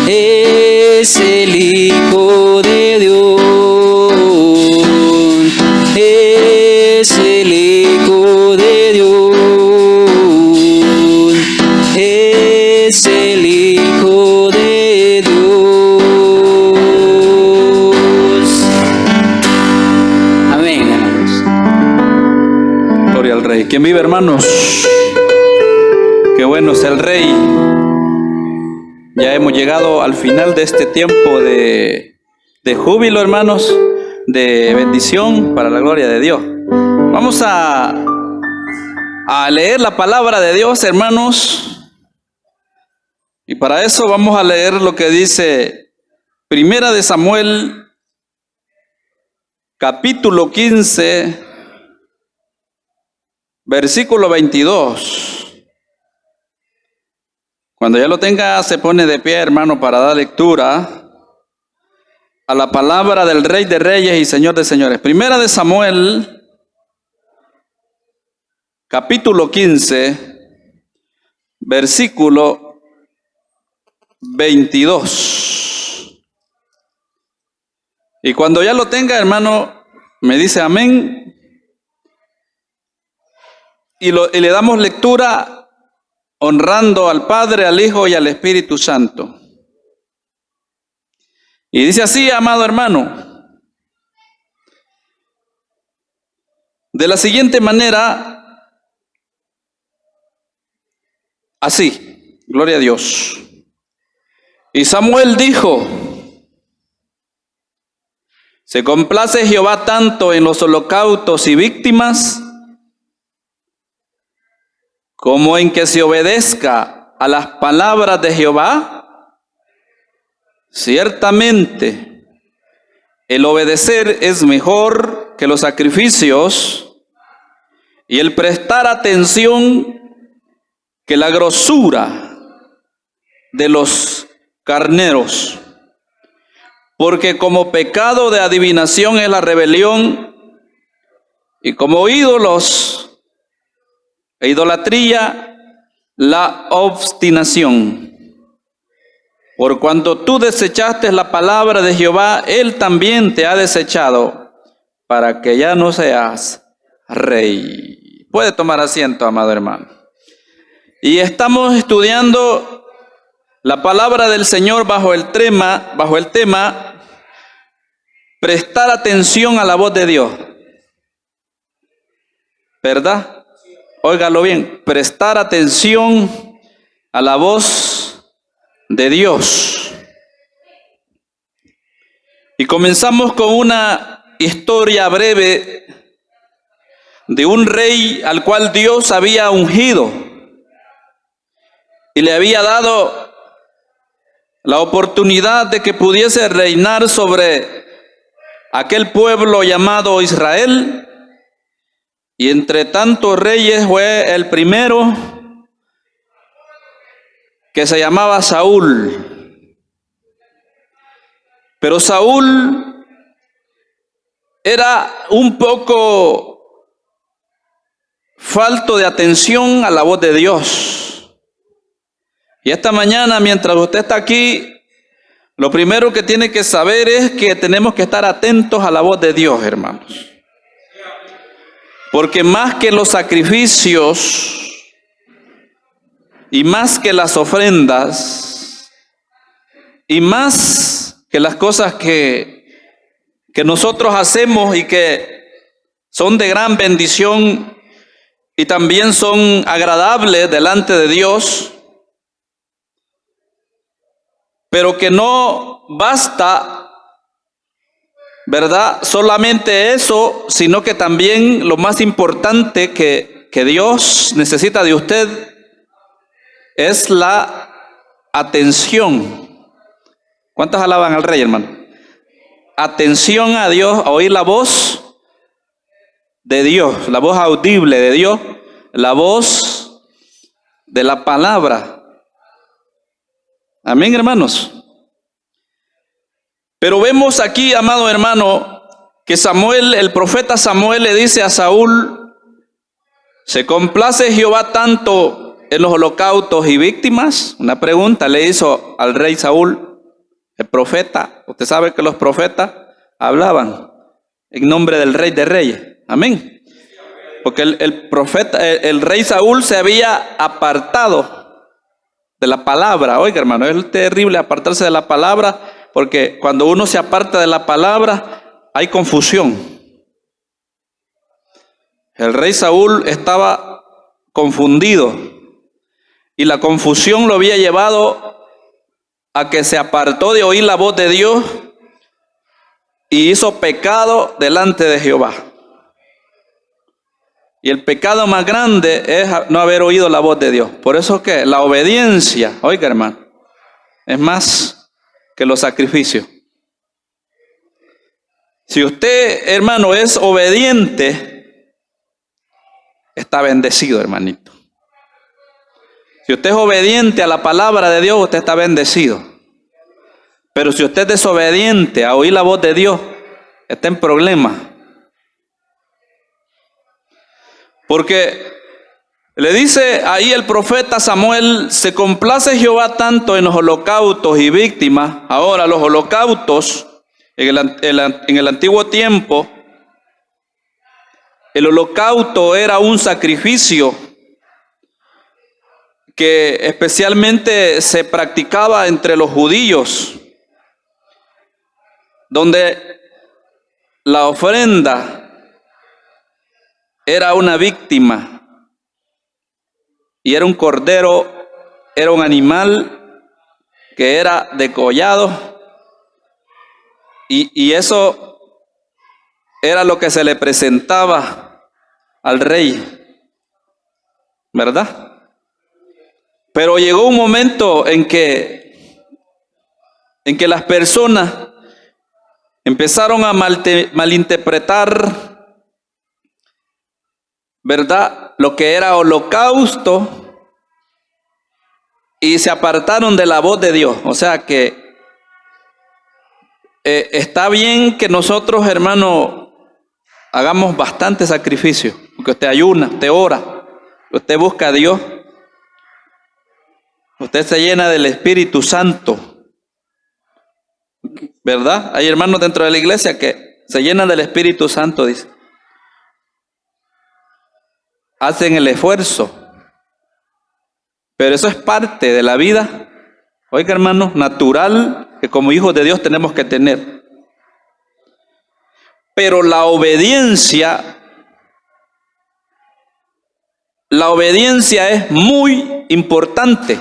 es el Hijo de Dios, es el Hijo de Dios, es el Hijo de Dios. Amén, hermanos. Gloria al Rey. ¿Quién vive, hermanos? Qué bueno es el Rey. Ya hemos llegado al final de este tiempo de júbilo, hermanos, de bendición para la gloria de Dios. Vamos a leer la palabra de Dios, hermanos. Y para eso vamos a leer lo que dice Primera de Samuel, capítulo 15, versículo 22. Cuando ya lo tenga, se pone de pie, hermano, para dar lectura a la palabra del Rey de Reyes y Señor de Señores. Primera de Samuel, capítulo 15, versículo 22. Y cuando ya lo tenga, hermano, me dice amén. Y le damos lectura honrando al Padre, al Hijo y al Espíritu Santo. Y dice así, amado hermano, de la siguiente manera, así, gloria a Dios. Y Samuel dijo: ¿se complace Jehová tanto en los holocaustos y víctimas, como en que se obedezca a las palabras de Jehová? Ciertamente, el obedecer es mejor que los sacrificios, y el prestar atención que la grosura de los carneros. Porque como pecado de adivinación es la rebelión, y como ídolos e idolatría la obstinación. Por cuanto tú desechaste la palabra de Jehová, Él también te ha desechado, para que ya no seas rey. Puede tomar asiento, amado hermano. Y estamos estudiando la palabra del Señor bajo el tema prestar atención a la voz de Dios. ¿Verdad? Óigalo bien, prestar atención a la voz de Dios. Y comenzamos con una historia breve de un rey al cual Dios había ungido y le había dado la oportunidad de que pudiese reinar sobre aquel pueblo llamado Israel. Y entre tantos reyes fue el primero, que se llamaba Saúl. Pero Saúl era un poco falto de atención a la voz de Dios. Y esta mañana, mientras usted está aquí, lo primero que tiene que saber es que tenemos que estar atentos a la voz de Dios, hermanos. Porque más que los sacrificios y más que las ofrendas y más que las cosas que nosotros hacemos y que son de gran bendición y también son agradables delante de Dios, pero que no basta, ¿verdad?, solamente eso, sino que también lo más importante que Dios necesita de usted es la atención. ¿Cuántos alaban al Rey, hermano? Atención a Dios, a oír la voz de Dios, la voz audible de Dios, la voz de la palabra. Amén, hermanos. Pero vemos aquí, amado hermano, que Samuel, el profeta Samuel, le dice a Saúl: se complace Jehová tanto en los holocaustos y víctimas? Una pregunta le hizo al rey Saúl, el profeta. Usted sabe que los profetas hablaban en nombre del Rey de Reyes. Amén. Porque el profeta, el rey Saúl se había apartado de la palabra. Oiga, hermano, es terrible apartarse de la palabra, porque cuando uno se aparta de la palabra hay confusión. El rey Saúl estaba confundido y la confusión lo había llevado a que se apartó de oír la voz de Dios y hizo pecado delante de Jehová. Y el pecado más grande es no haber oído la voz de Dios. Por eso que la obediencia, oiga hermano, es más que los sacrificios. Si usted, hermano, es obediente, está bendecido, hermanito. Si usted es obediente a la palabra de Dios, usted está bendecido. Pero si usted es desobediente a oír la voz de Dios, está en problemas. Porque le dice ahí el profeta Samuel, se complace Jehová tanto en los holocaustos y víctimas. Ahora los holocaustos, en el antiguo tiempo, el holocausto era un sacrificio que especialmente se practicaba entre los judíos, donde la ofrenda era una víctima y era un cordero, era un animal que era degollado, y eso era lo que se le presentaba al rey, ¿verdad? Pero llegó un momento en que las personas empezaron a malinterpretar, ¿verdad?, lo que era holocausto, y se apartaron de la voz de Dios. O sea que está bien que nosotros, hermano, hagamos bastante sacrificio, porque usted ayuna, usted ora, usted busca a Dios, usted se llena del Espíritu Santo, ¿verdad? Hay hermanos dentro de la iglesia que se llenan del Espíritu Santo, dice. Hacen el esfuerzo, pero eso es parte de la vida, oiga hermano, natural, que como hijos de Dios tenemos que tener. Pero la obediencia es muy importante.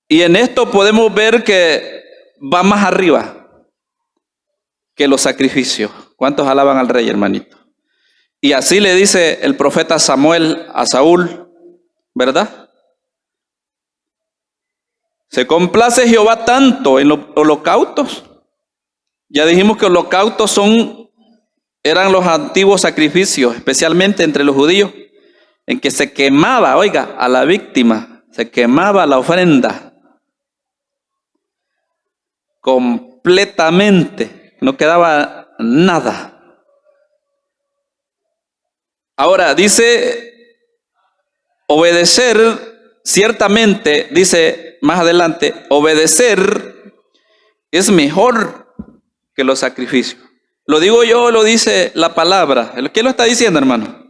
Y en esto podemos ver que va más arriba que los sacrificios. ¿Cuántos alaban al rey, hermanito? Y así le dice el profeta Samuel a Saúl, ¿verdad? Se complace Jehová tanto en los holocaustos. Ya dijimos que holocaustos eran los antiguos sacrificios, especialmente entre los judíos, en que se quemaba, oiga, a la víctima, se quemaba la ofrenda completamente, no quedaba nada. Ahora dice obedecer, ciertamente, dice más adelante, obedecer es mejor que los sacrificios. Lo digo yo, lo dice la palabra. ¿Quién lo está diciendo, hermano?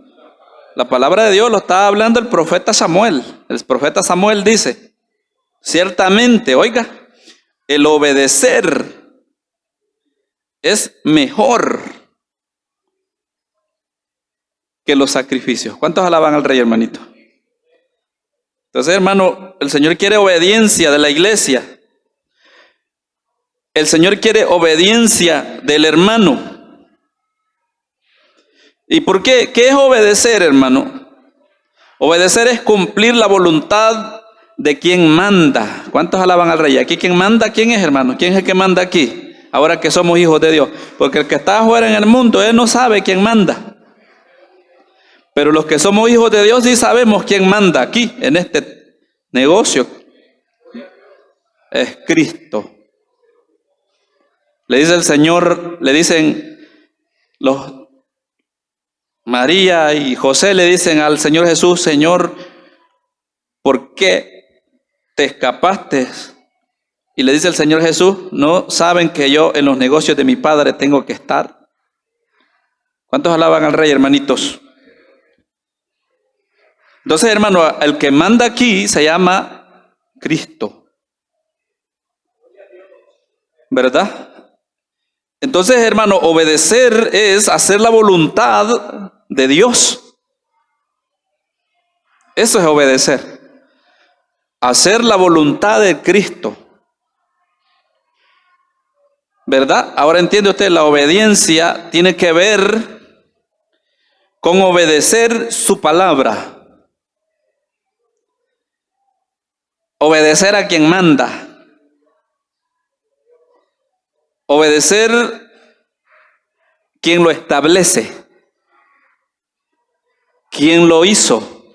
La palabra de Dios lo está hablando el profeta Samuel. El profeta Samuel dice, ciertamente, oiga, el obedecer es mejor que los sacrificios. ¿Cuántos alaban al rey, hermanito? Entonces, hermano, el Señor quiere obediencia de la iglesia. El Señor quiere obediencia del hermano. ¿Y por qué? ¿Qué es obedecer, hermano? Obedecer es cumplir la voluntad de quien manda. ¿Cuántos alaban al rey? Aquí quien manda, ¿quién es, hermano? ¿Quién es el que manda aquí? Ahora que somos hijos de Dios. Porque el que está afuera en el mundo, él no sabe quién manda. Pero los que somos hijos de Dios sí sabemos quién manda aquí, en este negocio. Es Cristo. Le dice el Señor, le dicen los María y José le dicen al Señor Jesús: Señor, ¿por qué te escapaste? Y le dice el Señor Jesús: ¿no saben que yo en los negocios de mi Padre tengo que estar? ¿Cuántos alaban al Rey, hermanitos? Entonces, hermano, el que manda aquí se llama Cristo, ¿verdad? Entonces, hermano, obedecer es hacer la voluntad de Dios. Eso es obedecer. Hacer la voluntad de Cristo, ¿verdad? Ahora entiende usted, la obediencia tiene que ver con obedecer su palabra. Obedecer a quien manda. Obedecer quien lo establece. Quien lo hizo.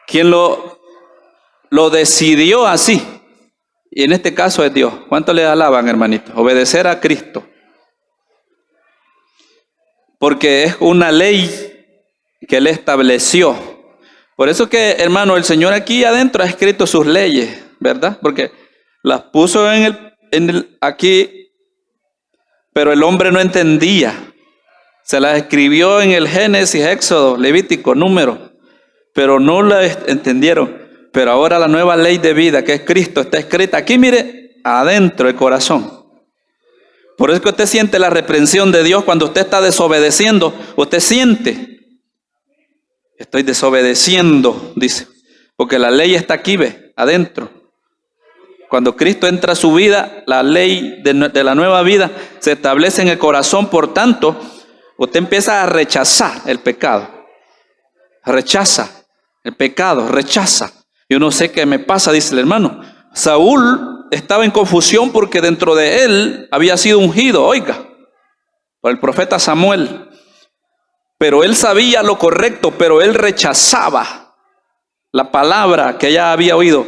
Quien lo decidió así. Y en este caso es Dios. ¿Cuánto le alaban, hermanito? Obedecer a Cristo. Porque es una ley que Él estableció. Por eso que, hermano, el Señor aquí adentro ha escrito sus leyes, ¿verdad? Porque las puso aquí, pero el hombre no entendía. Se las escribió en el Génesis, Éxodo, Levítico, Número, pero no la entendieron. Pero ahora la nueva ley de vida, que es Cristo, está escrita aquí, mire, adentro del corazón. Por eso que usted siente la reprensión de Dios cuando usted está desobedeciendo. Usted siente: estoy desobedeciendo, dice, porque la ley está aquí, ve, adentro. Cuando Cristo entra a su vida, la ley de la nueva vida se establece en el corazón. Por tanto, usted empieza a rechazar el pecado. Rechaza el pecado, rechaza. Yo no sé qué me pasa, dice el hermano. Saúl estaba en confusión porque dentro de él había sido ungido, oiga, por el profeta Samuel. Pero él sabía lo correcto, pero él rechazaba la palabra que ya había oído.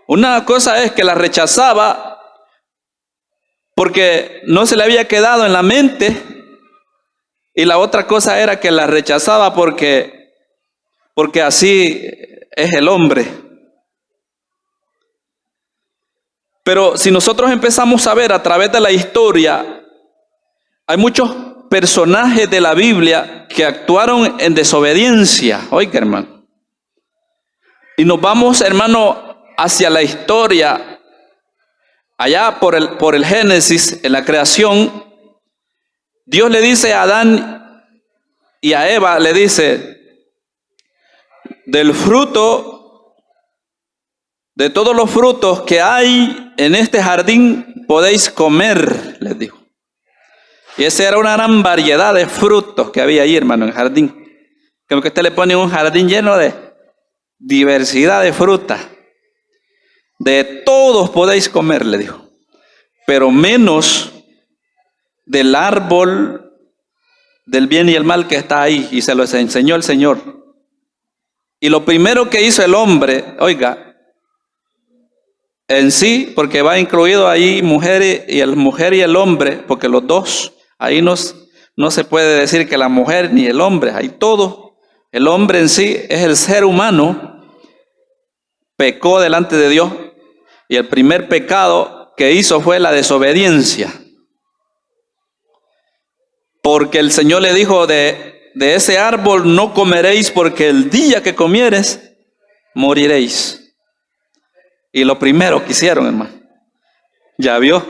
Una cosa es que la rechazaba porque no se le había quedado en la mente, y la otra cosa era que la rechazaba porque así es el hombre. Pero si nosotros empezamos a ver a través de la historia, hay muchos personajes de la Biblia que actuaron en desobediencia. Oiga, hermano. Y nos vamos, hermano, hacia la historia, allá por el Génesis, en la creación. Dios le dice a Adán y a Eva, le dice: del fruto, de todos los frutos que hay en este jardín podéis comer, les dijo. Y esa era una gran variedad de frutos que había ahí, hermano, en el jardín. Como que usted le pone un jardín lleno de diversidad de frutas. De todos podéis comer, le dijo, pero menos del árbol del bien y el mal que está ahí. Y se los enseñó el Señor. Y lo primero que hizo el hombre, oiga, en sí, porque va incluido ahí mujer y el hombre, porque los dos, ahí no se puede decir que la mujer ni el hombre, ahí todo. El hombre en sí es el ser humano, pecó delante de Dios, y el primer pecado que hizo fue la desobediencia. Porque el Señor le dijo: de ese árbol no comeréis, porque el día que comieres, moriréis. Y lo primero que hicieron, hermano, ya vio,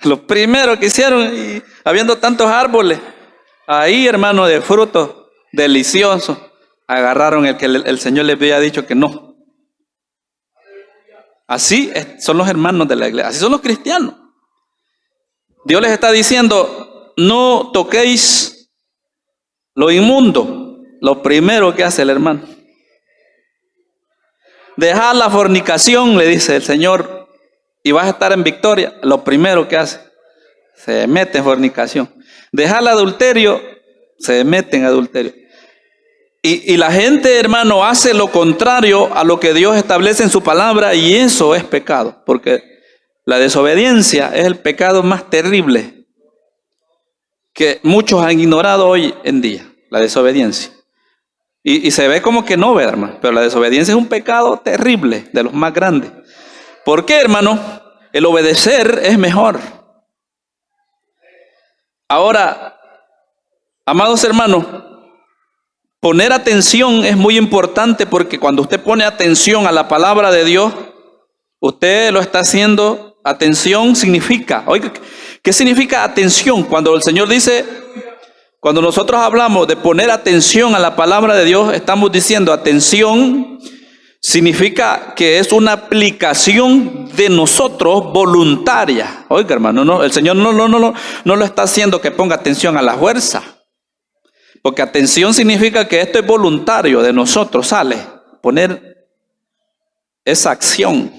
lo primero que hicieron, y habiendo tantos árboles ahí, hermano, de frutos deliciosos, agarraron el que el Señor les había dicho que no. Así son los hermanos de la iglesia, así son los cristianos. Dios les está diciendo: no toquéis lo inmundo. Lo primero que hace el hermano: dejad la fornicación, le dice el Señor, y vas a estar en victoria. Lo primero que hace, se mete en fornicación. Dejad el adulterio, se mete en adulterio. Y la gente, hermano, hace lo contrario a lo que Dios establece en su palabra, y eso es pecado, porque la desobediencia es el pecado más terrible. que muchos han ignorado hoy en día, la desobediencia. Y se ve como que no, ¿verdad, hermano? Pero la desobediencia es un pecado terrible, de los más grandes. ¿Por qué, hermano? El obedecer es mejor. Ahora, amados hermanos, poner atención es muy importante, porque cuando usted pone atención a la palabra de Dios, usted lo está haciendo. Atención significa, oiga, ¿qué significa atención? Cuando el Señor dice, cuando nosotros hablamos de poner atención a la palabra de Dios, estamos diciendo atención significa que es una aplicación de nosotros voluntaria. Oiga, hermano, no, el Señor no lo está haciendo que ponga atención a la fuerza. Porque atención significa que esto es voluntario de nosotros, sale, poner esa acción.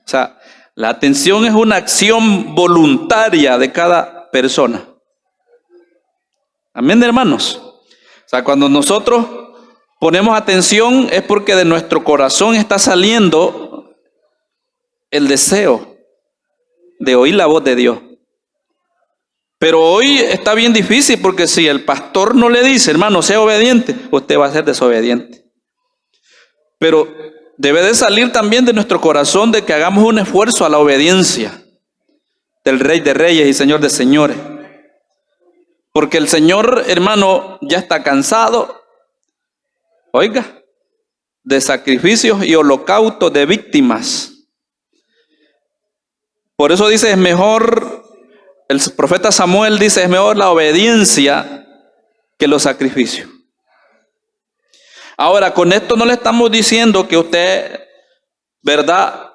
O sea, la atención es una acción voluntaria de cada persona. Amén, hermanos. O sea, cuando nosotros ponemos atención es porque de nuestro corazón está saliendo el deseo de oír la voz de Dios. Pero hoy está bien difícil, porque si el pastor no le dice, hermano, sea obediente, usted va a ser desobediente. Pero debe de salir también de nuestro corazón de que hagamos un esfuerzo a la obediencia del Rey de Reyes y Señor de Señores. Porque el Señor, hermano, ya está cansado, oiga, de sacrificios y holocaustos de víctimas. Por eso dice, es mejor, el profeta Samuel dice, es mejor la obediencia que los sacrificios. Ahora, con esto no le estamos diciendo que usted, ¿verdad?,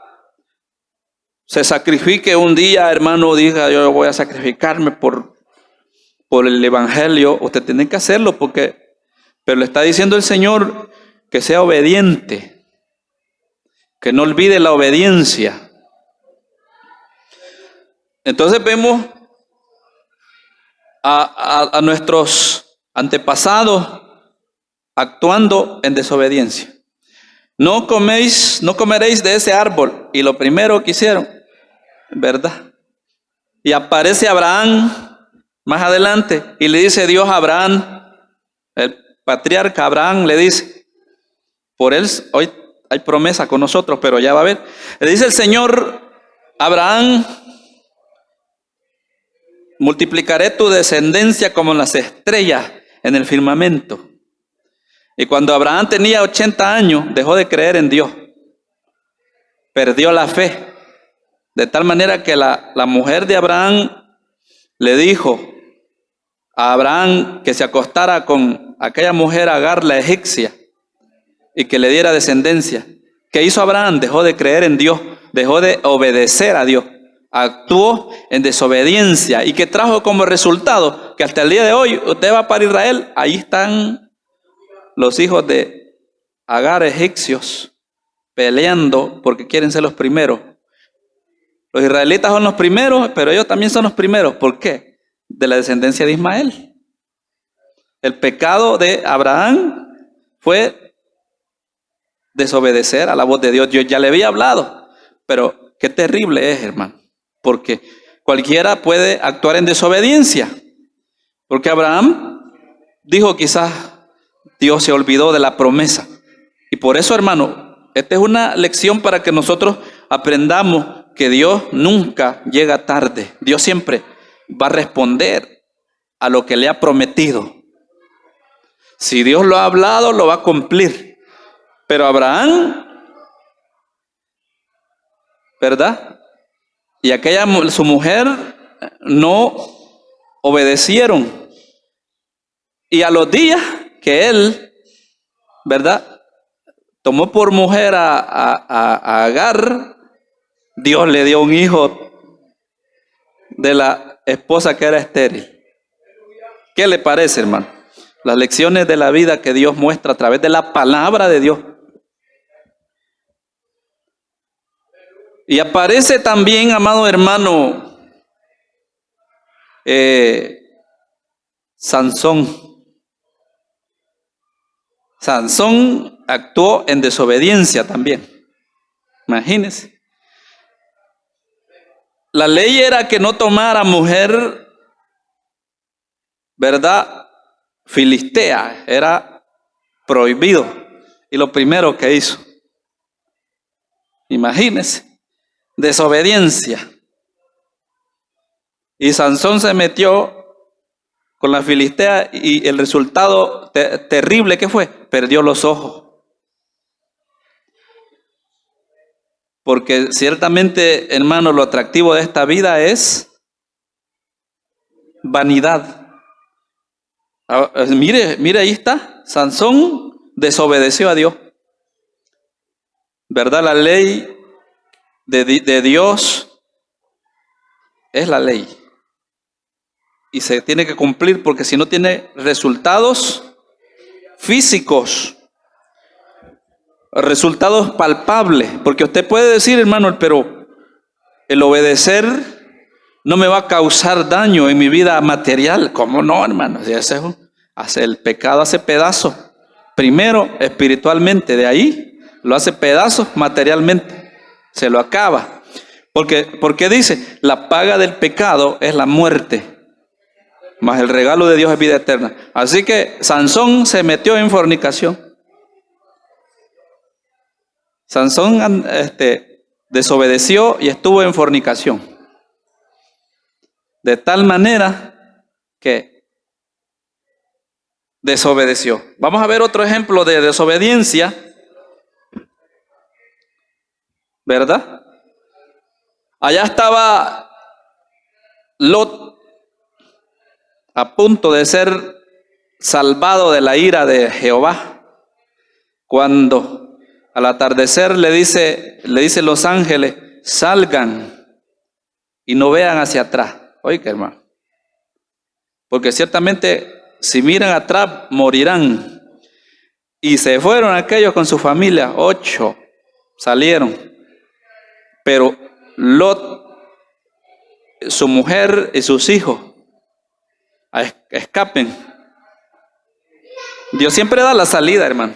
se sacrifique un día, hermano, diga, yo voy a sacrificarme por el evangelio. Usted tiene que hacerlo, pero le está diciendo el Señor que sea obediente, que no olvide la obediencia. Entonces vemos a nuestros antepasados actuando en desobediencia. No comeréis de ese árbol. Y lo primero que hicieron, ¿verdad? Y aparece Abraham más adelante y le dice Dios a Abraham, el patriarca Abraham le dice, por él hoy hay promesa con nosotros, pero ya va a ver. Le dice el Señor, Abraham, multiplicaré tu descendencia como las estrellas en el firmamento. Y cuando Abraham tenía 80 años, dejó de creer en Dios. Perdió la fe. De tal manera que la mujer de Abraham le dijo a Abraham que se acostara con aquella mujer Agar, la egipcia, y que le diera descendencia. ¿Qué hizo Abraham? Dejó de creer en Dios, dejó de obedecer a Dios. Actuó en desobediencia. ¿Y qué trajo como resultado? Que hasta el día de hoy, usted va para Israel, ahí están los hijos de Agar, egipcios, peleando porque quieren ser los primeros. Los israelitas son los primeros, pero ellos también son los primeros. ¿Por qué? De la descendencia de Ismael. El pecado de Abraham fue desobedecer a la voz de Dios. Dios ya le había hablado, pero qué terrible es, hermano, porque cualquiera puede actuar en desobediencia. Porque Abraham dijo, quizás Dios se olvidó de la promesa. Y por eso, hermano, esta es una lección para que nosotros aprendamos que Dios nunca llega tarde. Dios siempre va a responder a lo que le ha prometido. Si Dios lo ha hablado, lo va a cumplir. Pero Abraham, ¿verdad?, y aquella, su mujer, no obedecieron. Y a los días que él, ¿verdad?, tomó por mujer a Agar, Dios le dio un hijo de la esposa que era estéril. ¿Qué le parece, hermano? Las lecciones de la vida que Dios muestra a través de la palabra de Dios. Y aparece también, amado hermano, Sansón. Sansón actuó en desobediencia también. Imagínense. La ley era que no tomara mujer, ¿verdad? Filistea, era prohibido. Y lo primero que hizo, imagínense, desobediencia. Y Sansón se metió con la filistea y el resultado terrible que fue, perdió los ojos. Porque ciertamente, hermano, lo atractivo de esta vida es vanidad. Mire, ahí está. Sansón desobedeció a Dios. ¿Verdad? La ley de Dios es la ley. Y se tiene que cumplir porque si no tiene resultados físicos, resultados palpables. Porque usted puede decir, hermano, pero el obedecer no me va a causar daño en mi vida material. ¿Cómo no, hermano? El pecado hace pedazos. Primero espiritualmente, de ahí lo hace pedazos materialmente. Se lo acaba. Porque dice, la paga del pecado es la muerte, mas el regalo de Dios es vida eterna. Así que Sansón se metió en fornicación. Sansón desobedeció y estuvo en fornicación. De tal manera que desobedeció. Vamos a ver otro ejemplo de desobediencia. ¿Verdad? Allá estaba Lot a punto de ser salvado de la ira de Jehová, cuando al atardecer le dice los ángeles, salgan y no vean hacia atrás. Oiga, hermano, porque ciertamente si miran atrás morirán. Y se fueron aquellos con su familia, 8 salieron, pero Lot, su mujer y sus hijos escapen. Dios siempre da la salida, hermano.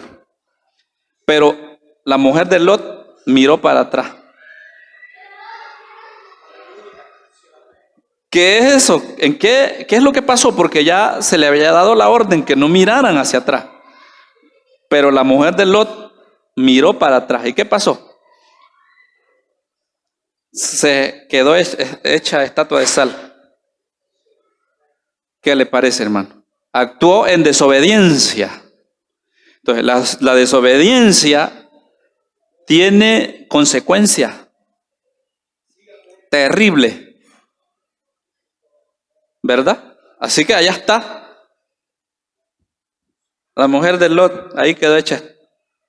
Pero la mujer de Lot miró para atrás. ¿Qué es eso? ¿Qué es lo que pasó? Porque ya se le había dado la orden que no miraran hacia atrás. Pero la mujer de Lot miró para atrás. ¿Y qué pasó? Se quedó hecha estatua de sal. ¿Qué le parece, hermano? Actuó en desobediencia. Entonces, la desobediencia tiene consecuencias terribles, ¿verdad? Así que allá está. La mujer de Lot, ahí quedó hecha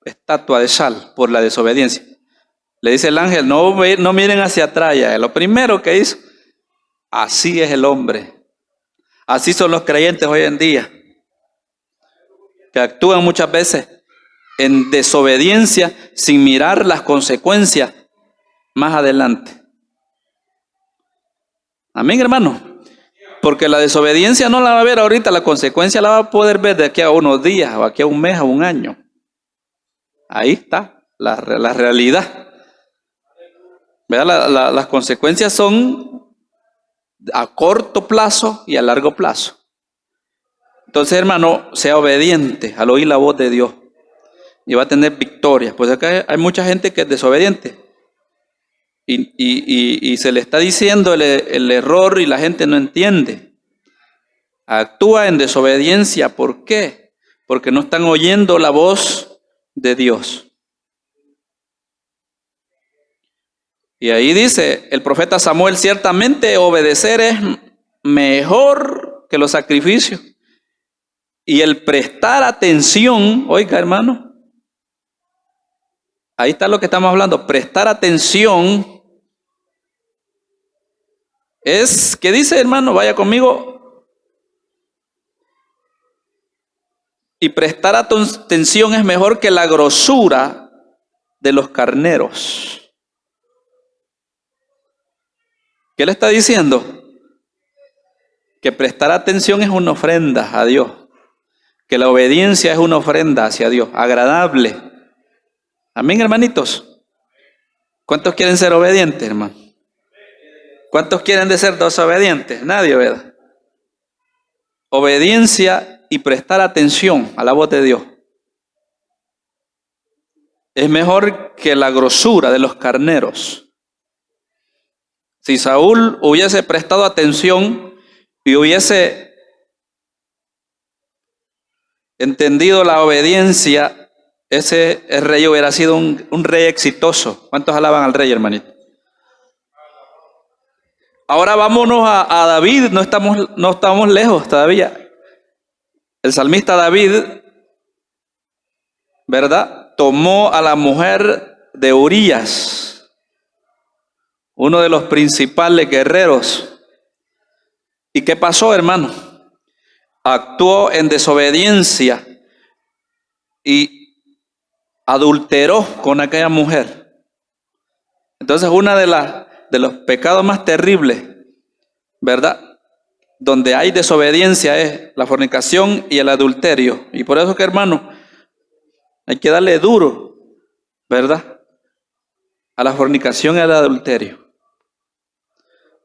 estatua de sal por la desobediencia. Le dice el ángel, no miren hacia atrás ya. Lo primero que hizo, así es el hombre. Así son los creyentes hoy en día, que actúan muchas veces en desobediencia sin mirar las consecuencias más adelante. Amén, hermano. Porque la desobediencia no la va a ver ahorita, la consecuencia la va a poder ver de aquí a unos días, o aquí a un mes, o un año. Ahí está la realidad. ¿Verdad? Las consecuencias son a corto plazo y a largo plazo. Entonces, hermano, sea obediente al oír la voz de Dios y va a tener victoria. Pues acá hay mucha gente que es desobediente y se le está diciendo el error y la gente no entiende. Actúa en desobediencia. ¿Por qué? Porque no están oyendo la voz de Dios. Y ahí dice el profeta Samuel, ciertamente obedecer es mejor que los sacrificios. Y el prestar atención, oiga, hermano, ahí está lo que estamos hablando, prestar atención es, ¿qué dice, hermano? Vaya conmigo. Y prestar atención es mejor que la grosura de los carneros. ¿Qué le está diciendo? Que prestar atención es una ofrenda a Dios. Que la obediencia es una ofrenda hacia Dios, agradable. Amén, hermanitos. ¿Cuántos quieren ser obedientes, hermano? ¿Cuántos quieren de ser desobedientes? Nadie, ¿verdad? obediencia y prestar atención a la voz de Dios es mejor que la grosura de los carneros. Si Saúl hubiese prestado atención y hubiese entendido la obediencia, ese rey hubiera sido un rey exitoso. ¿Cuántos alaban al rey, hermanito? Ahora vámonos a David, no estamos lejos todavía. El salmista David, ¿verdad? Tomó a la mujer de Urías, uno de los principales guerreros. ¿Y qué pasó, hermano? Actuó en desobediencia y adulteró con aquella mujer. Entonces, una de los pecados más terribles, ¿verdad?, donde hay desobediencia es la fornicación y el adulterio. Y por eso que, hermano, hay que darle duro, ¿verdad?, a la fornicación y al adulterio.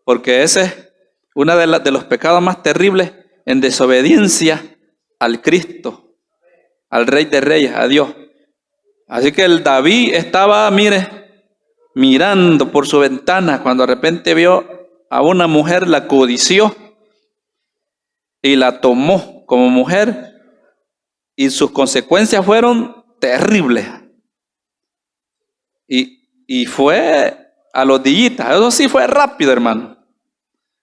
Porque ese es uno de los pecados más terribles en desobediencia al Cristo, al Rey de Reyes, a Dios. Así que el David estaba, mirando por su ventana cuando de repente vio a una mujer, la codició y la tomó como mujer, y sus consecuencias fueron terribles. Y fue a los días, eso sí fue rápido, hermano.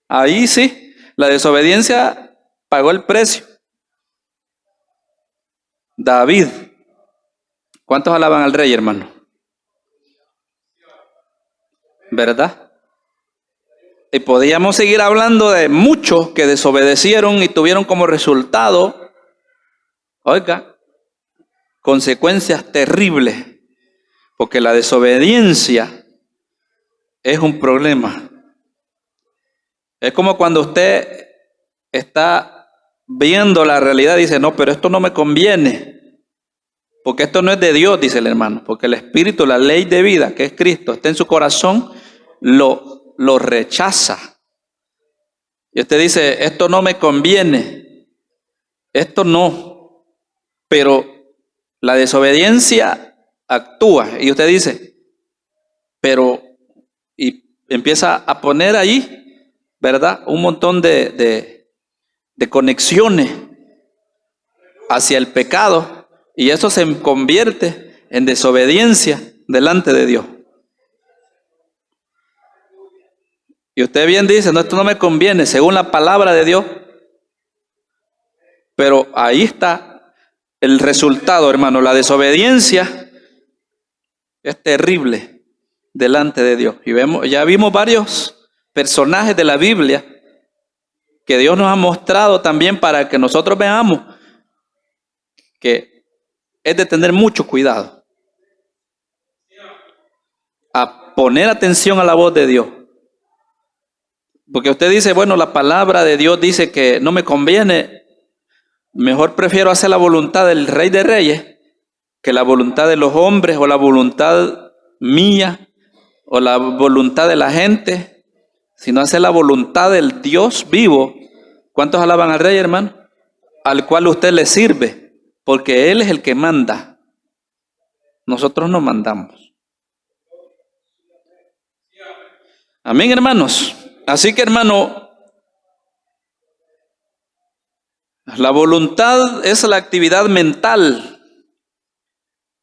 Ahí sí, la desobediencia pagó el precio. David, ¿cuántos alaban al rey, hermano? ¿Verdad? Y podíamos seguir hablando de muchos que desobedecieron y tuvieron como resultado, oiga, consecuencias terribles, porque la desobediencia es un problema. Es como cuando usted está viendo la realidad y dice, no, pero esto no me conviene, porque esto no es de Dios, dice el hermano, porque el Espíritu, la ley de vida, que es Cristo, está en su corazón, lo rechaza. Y usted dice, esto no me conviene, esto no, pero la desobediencia actúa. Y usted dice, pero, y empieza a poner ahí, ¿verdad?, un montón de conexiones hacia el pecado, y eso se convierte en desobediencia delante de Dios. Y usted bien dice, no, esto no me conviene, según la palabra de Dios. Pero ahí está el resultado, hermano. La desobediencia es terrible delante de Dios. Y ya vimos varios personajes de la Biblia que Dios nos ha mostrado también para que nosotros veamos que es de tener mucho cuidado a poner atención a la voz de Dios. Porque usted dice, bueno, la palabra de Dios dice que no me conviene, mejor prefiero hacer la voluntad del Rey de Reyes que la voluntad de los hombres o la voluntad mía o la voluntad de la gente, sino hacer la voluntad del Dios vivo. ¿Cuántos alaban al Rey, hermano? Al cual usted le sirve, porque Él es el que manda. Nosotros no mandamos. Amén, hermanos. Así que, hermano, la voluntad es la actividad mental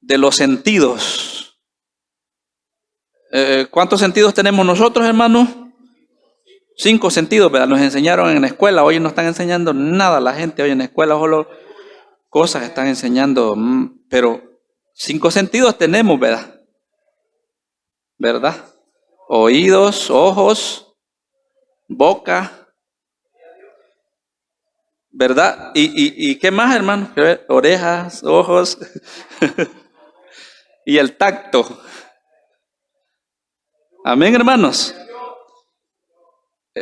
de los sentidos. ¿Cuántos sentidos tenemos nosotros, hermano? 5 sentidos, ¿verdad? Nos enseñaron en la escuela. Hoy no están enseñando nada la gente. Hoy en la escuela solo cosas están enseñando. Pero 5 sentidos tenemos, ¿verdad? ¿Verdad? Oídos, ojos, boca, ¿verdad? ¿Y qué más, hermano? Orejas, ojos y el tacto. Amén, hermanos.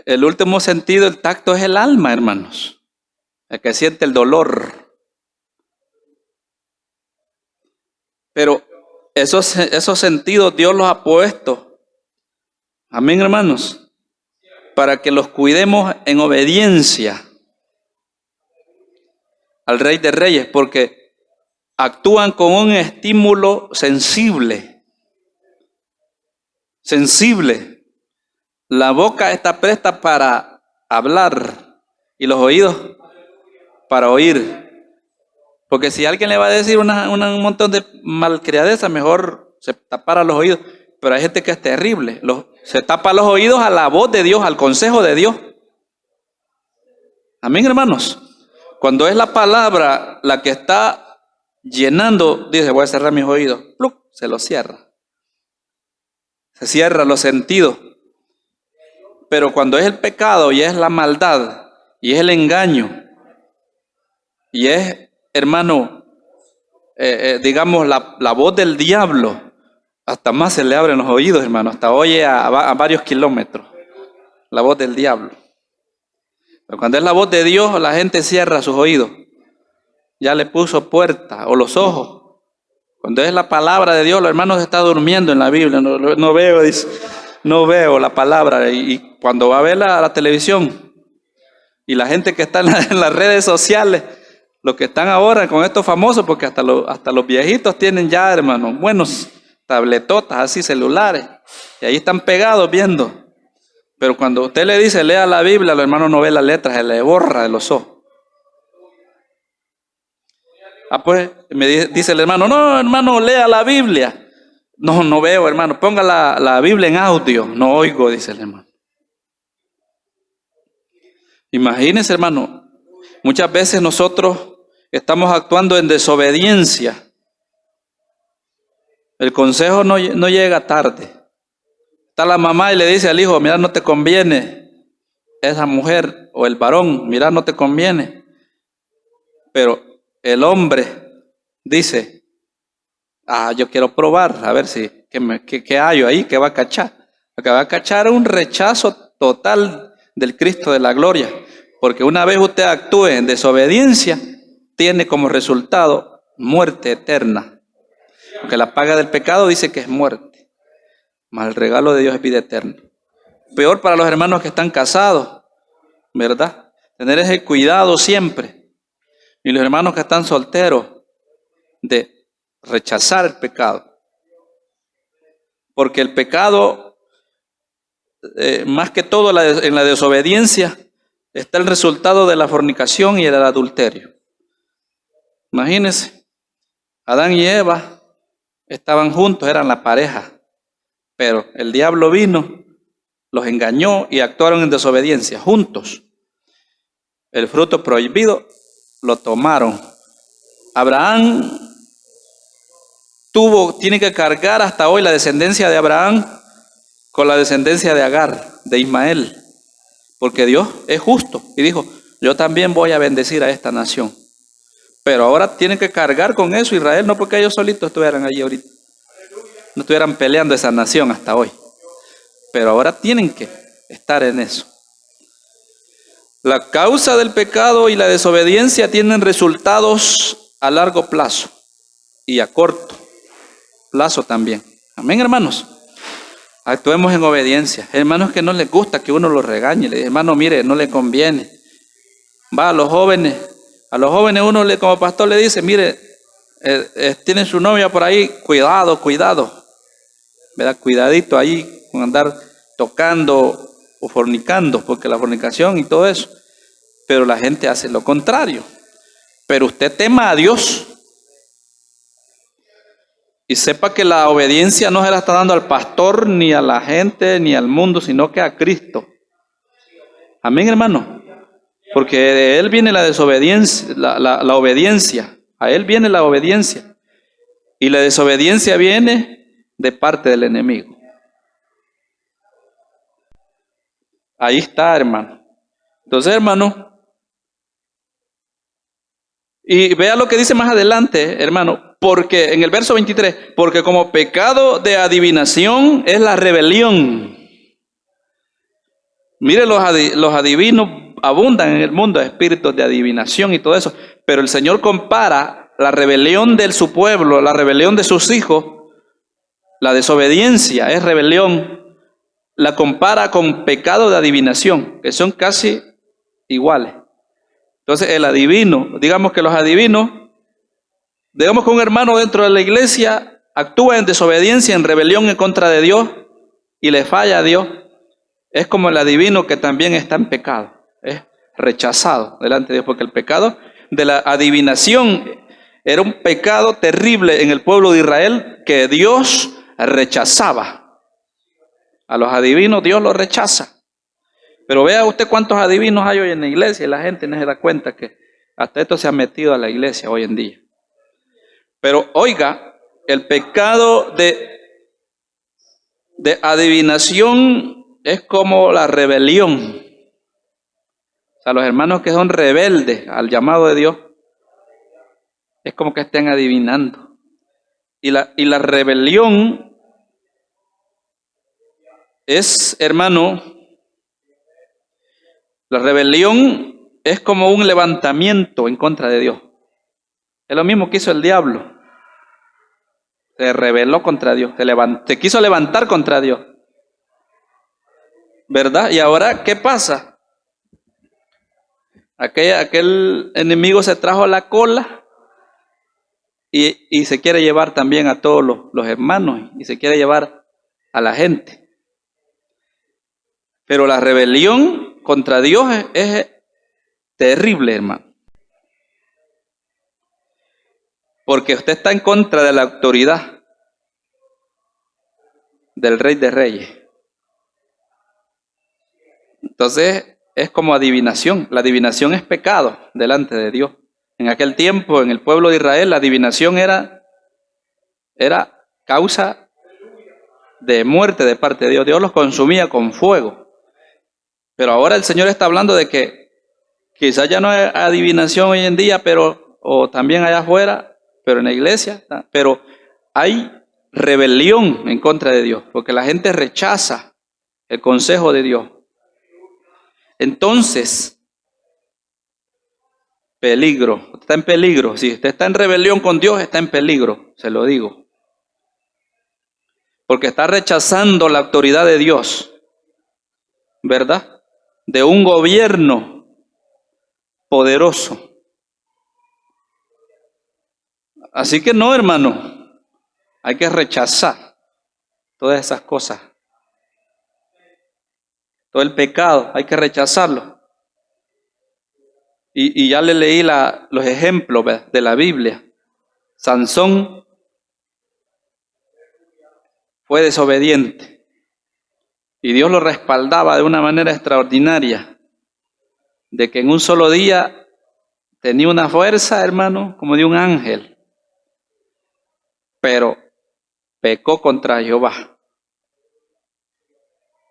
El último sentido, el tacto, es el alma, hermanos, el que siente el dolor. Pero esos sentidos Dios los ha puesto, amén, hermanos, para que los cuidemos en obediencia. al Rey de Reyes, porque actúan con un estímulo sensible. Sensible. La boca está presta para hablar y los oídos para oír. Porque si alguien le va a decir un montón de malcriadeza, mejor se tapara los oídos. Pero hay gente que es terrible. Se tapa los oídos a la voz de Dios, al consejo de Dios. Amén, hermanos. Cuando es la palabra la que está llenando, dice, voy a cerrar mis oídos. ¡Pluc! Se los cierra. Se cierra los sentidos. Pero cuando es el pecado y es la maldad y es el engaño y es, hermano, digamos la voz del diablo, hasta más se le abren los oídos, hermano, hasta oye a varios kilómetros la voz del diablo. Pero cuando es la voz de Dios, la gente cierra sus oídos, ya le puso puerta o los ojos. Cuando es la palabra de Dios, los hermanos están durmiendo en la Biblia, no veo, dice, no veo la palabra. Y cuando va a ver la televisión y la gente que está en las redes sociales, los que están ahora con estos famosos, porque hasta los viejitos tienen ya, hermanos, buenos tabletotas, así celulares, y ahí están pegados viendo. Pero cuando usted le dice, lea la Biblia, los hermanos no ven las letras, se le borra de los ojos. Pues me dice el hermano, no, hermano, lea la Biblia. No veo, hermano, ponga la Biblia en audio. No oigo, dice el hermano. Imagínense, hermano, muchas veces nosotros estamos actuando en desobediencia. El consejo no llega tarde. Está la mamá y le dice al hijo, mira, no te conviene esa mujer, o el varón, mira, no te conviene. Pero el hombre dice, yo quiero probar, a ver si, ¿qué hallo ahí? ¿Qué va a cachar? Lo que va a cachar es un rechazo total del Cristo de la gloria. Porque una vez usted actúe en desobediencia, tiene como resultado muerte eterna. Porque la paga del pecado dice que es muerte, mas el regalo de Dios es vida eterna. Peor para los hermanos que están casados, ¿verdad? Tener ese cuidado siempre. Y los hermanos que están solteros, de rechazar el pecado. Porque el pecado, más que todo en la desobediencia, está el resultado de la fornicación y el adulterio. Imagínense, Adán y Eva estaban juntos, eran la pareja, pero el diablo vino, los engañó y actuaron en desobediencia juntos. El fruto prohibido lo tomaron. Abraham tiene que cargar hasta hoy la descendencia de Abraham con la descendencia de Agar, de Ismael, porque Dios es justo y dijo, yo también voy a bendecir a esta nación. Pero ahora tienen que cargar con eso Israel, no porque ellos solitos estuvieran allí ahorita, no estuvieran peleando esa nación hasta hoy, pero ahora tienen que estar en eso. La causa del pecado y la desobediencia tienen resultados a largo plazo y a corto plazo también. Amén, hermanos. Actuemos en obediencia. Hermanos que no les gusta que uno los regañe, le dice, hermano, mire, no le conviene. Va a los jóvenes uno como pastor le dice, mire, tiene su novia por ahí, cuidado, ¿verdad? Cuidadito ahí con andar tocando o fornicando, porque la fornicación y todo eso. Pero la gente hace lo contrario. Pero usted tema a Dios y sepa que la obediencia no se la está dando al pastor, ni a la gente, ni al mundo, sino que a Cristo. Amén, hermano. Porque de Él viene la desobediencia, la obediencia. A Él viene la obediencia. Y la desobediencia viene de parte del enemigo. Ahí está, hermano. Entonces, hermano, y vea lo que dice más adelante, hermano, porque en el verso 23, porque como pecado de adivinación es la rebelión. Mire, los adivinos abundan en el mundo, espíritus de adivinación y todo eso, pero el Señor compara la rebelión de su pueblo, la rebelión de sus hijos, la desobediencia es rebelión, la compara con pecado de adivinación, que son casi iguales. Entonces el adivino, digamos que los adivinos, digamos que un hermano dentro de la iglesia actúa en desobediencia, en rebelión en contra de Dios y le falla a Dios. Es como el adivino que también está en pecado, es rechazado delante de Dios, porque el pecado de la adivinación era un pecado terrible en el pueblo de Israel que Dios rechazaba. A los adivinos Dios los rechaza. Pero vea usted cuántos adivinos hay hoy en la iglesia y la gente no se da cuenta que hasta esto se ha metido a la iglesia hoy en día. Pero oiga, el pecado de adivinación es como la rebelión. O sea, los hermanos que son rebeldes al llamado de Dios, es como que estén adivinando. Y la rebelión es, hermano, la rebelión es como un levantamiento en contra de Dios. Es lo mismo que hizo el diablo. Se rebeló contra Dios, se quiso levantar contra Dios. ¿Verdad? Y ahora, ¿qué pasa? Aquel enemigo se trajo la cola y se quiere llevar también a todos los hermanos y se quiere llevar a la gente. Pero la rebelión contra Dios es terrible, hermano. Porque usted está en contra de la autoridad del Rey de Reyes. Entonces es como adivinación. La adivinación es pecado delante de Dios. En aquel tiempo, en el pueblo de Israel, la adivinación era causa de muerte de parte de Dios. Dios los consumía con fuego. Pero ahora el Señor está hablando de que quizás ya no hay adivinación hoy en día, o también allá afuera, pero en la iglesia, pero hay rebelión en contra de Dios, porque la gente rechaza el consejo de Dios. Entonces, peligro, está en peligro. Si usted está en rebelión con Dios, está en peligro, se lo digo. Porque está rechazando la autoridad de Dios, ¿verdad? De un gobierno poderoso. Así que no, hermano, hay que rechazar todas esas cosas. Todo el pecado, hay que rechazarlo. Y ya le leí los ejemplos de la Biblia. Sansón fue desobediente y Dios lo respaldaba de una manera extraordinaria, de que en un solo día tenía una fuerza, hermano, como de un ángel. Pero pecó contra Jehová.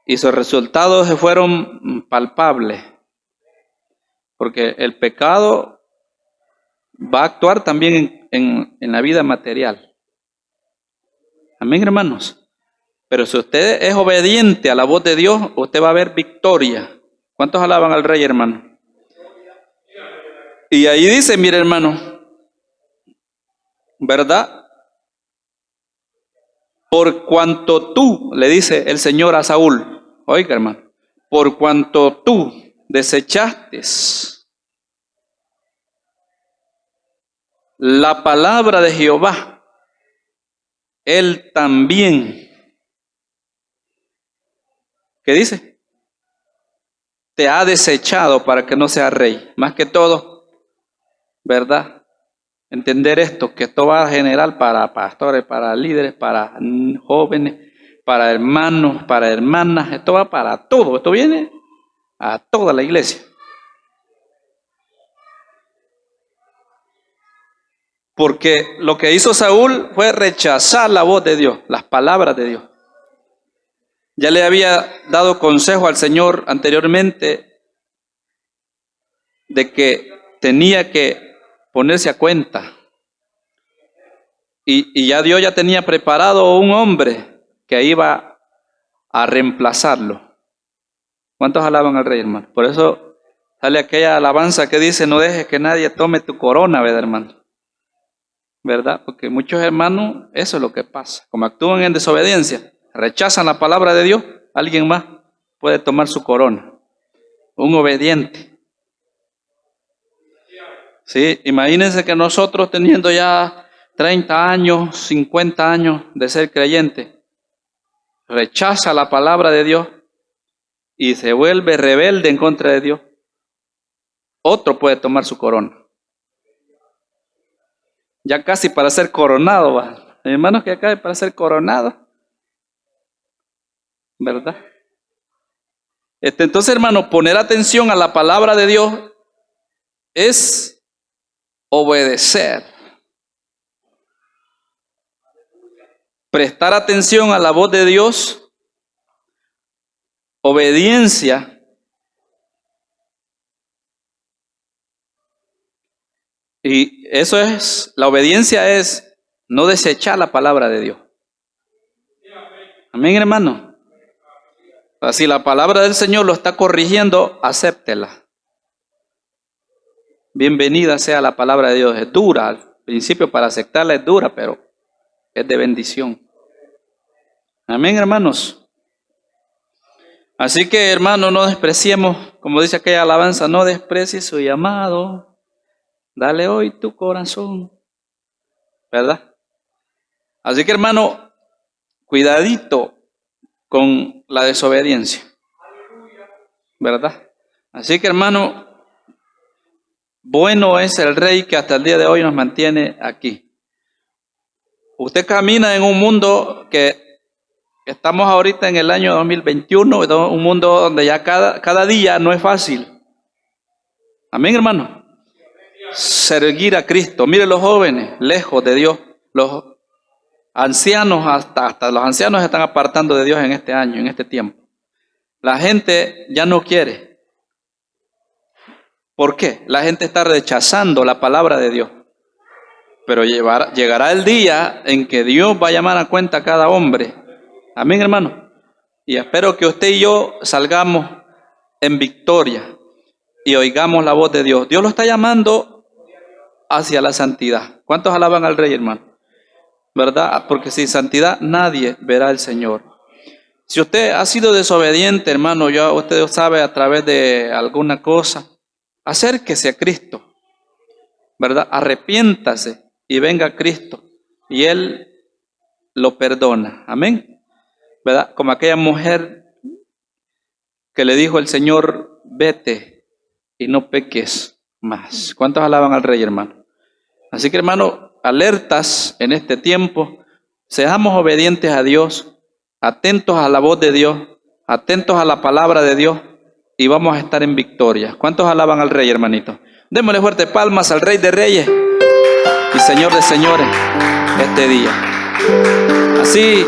Y sus resultados se fueron palpables. Porque el pecado va a actuar también en la vida material. Amén, hermanos. Pero si usted es obediente a la voz de Dios, usted va a ver victoria. ¿Cuántos alaban al Rey, hermano? Y ahí dice, mire, hermano, ¿verdad? Por cuanto tú, le dice el Señor a Saúl, oiga, hermano, por cuanto tú desechaste la palabra de Jehová, Él también, ¿qué dice? Te ha desechado para que no seas rey. Más que todo, ¿verdad? Entender esto, que esto va a generar para pastores, para líderes, para jóvenes, para hermanos, para hermanas, esto va para todo, esto viene a toda la iglesia. Porque lo que hizo Saúl fue rechazar la voz de Dios, las palabras de Dios. Ya le había dado consejo al Señor anteriormente de que tenía que ponerse a cuenta. Y ya Dios ya tenía preparado un hombre que iba a reemplazarlo. ¿Cuántos alaban al Rey, hermano? Por eso sale aquella alabanza que dice, no dejes que nadie tome tu corona, ¿verdad, hermano? ¿Verdad? Porque muchos hermanos, eso es lo que pasa. Como actúan en desobediencia, rechazan la palabra de Dios, alguien más puede tomar su corona. Un obediente. Sí, imagínense que nosotros teniendo ya 30 años, 50 años de ser creyente, rechaza la palabra de Dios y se vuelve rebelde en contra de Dios, otro puede tomar su corona. Ya casi para ser coronado, va. Hermanos, que acá para ser coronado, ¿verdad? Entonces, hermano, poner atención a la palabra de Dios es obedecer. Prestar atención a la voz de Dios, obediencia, y eso es, la obediencia es no desechar la palabra de Dios. Amén, hermano. Si la palabra del Señor lo está corrigiendo, acéptela. Bienvenida sea la palabra de Dios. Es dura, al principio para aceptarla es dura, pero es de bendición. Amén, hermanos. Así que, hermano, no despreciemos, como dice aquella alabanza, no desprecies su llamado. Dale hoy tu corazón, ¿verdad? Así que, hermano, cuidadito con la desobediencia, ¿verdad? Así que, hermano, bueno es el Rey que hasta el día de hoy nos mantiene aquí. Usted camina en un mundo que estamos ahorita en el año 2021, un mundo donde ya cada día no es fácil. Amén, hermano. Seguir a Cristo. Mire, los jóvenes, lejos de Dios, los ancianos, hasta los ancianos se están apartando de Dios en este año, en este tiempo. La gente ya no quiere. ¿Por qué? La gente está rechazando la palabra de Dios. Pero llegará el día en que Dios va a llamar a cuenta a cada hombre. Amén, hermano. Y espero que usted y yo salgamos en victoria y oigamos la voz de Dios. Dios lo está llamando hacia la santidad. ¿Cuántos alaban al Rey, hermano? ¿Verdad? Porque sin santidad nadie verá al Señor. Si usted ha sido desobediente, hermano, ya usted sabe a través de alguna cosa, acérquese a Cristo, ¿verdad? Arrepiéntase y venga a Cristo y Él lo perdona. Amén. ¿Verdad? Como aquella mujer que le dijo el Señor, vete y no peques más. ¿Cuántos alaban al Rey, hermano? Así que, hermano, alertas en este tiempo, seamos obedientes a Dios, atentos a la voz de Dios, atentos a la palabra de Dios y vamos a estar en victoria. ¿Cuántos alaban al Rey, hermanito? Démosle fuerte palmas al Rey de Reyes y Señor de Señores este día. Así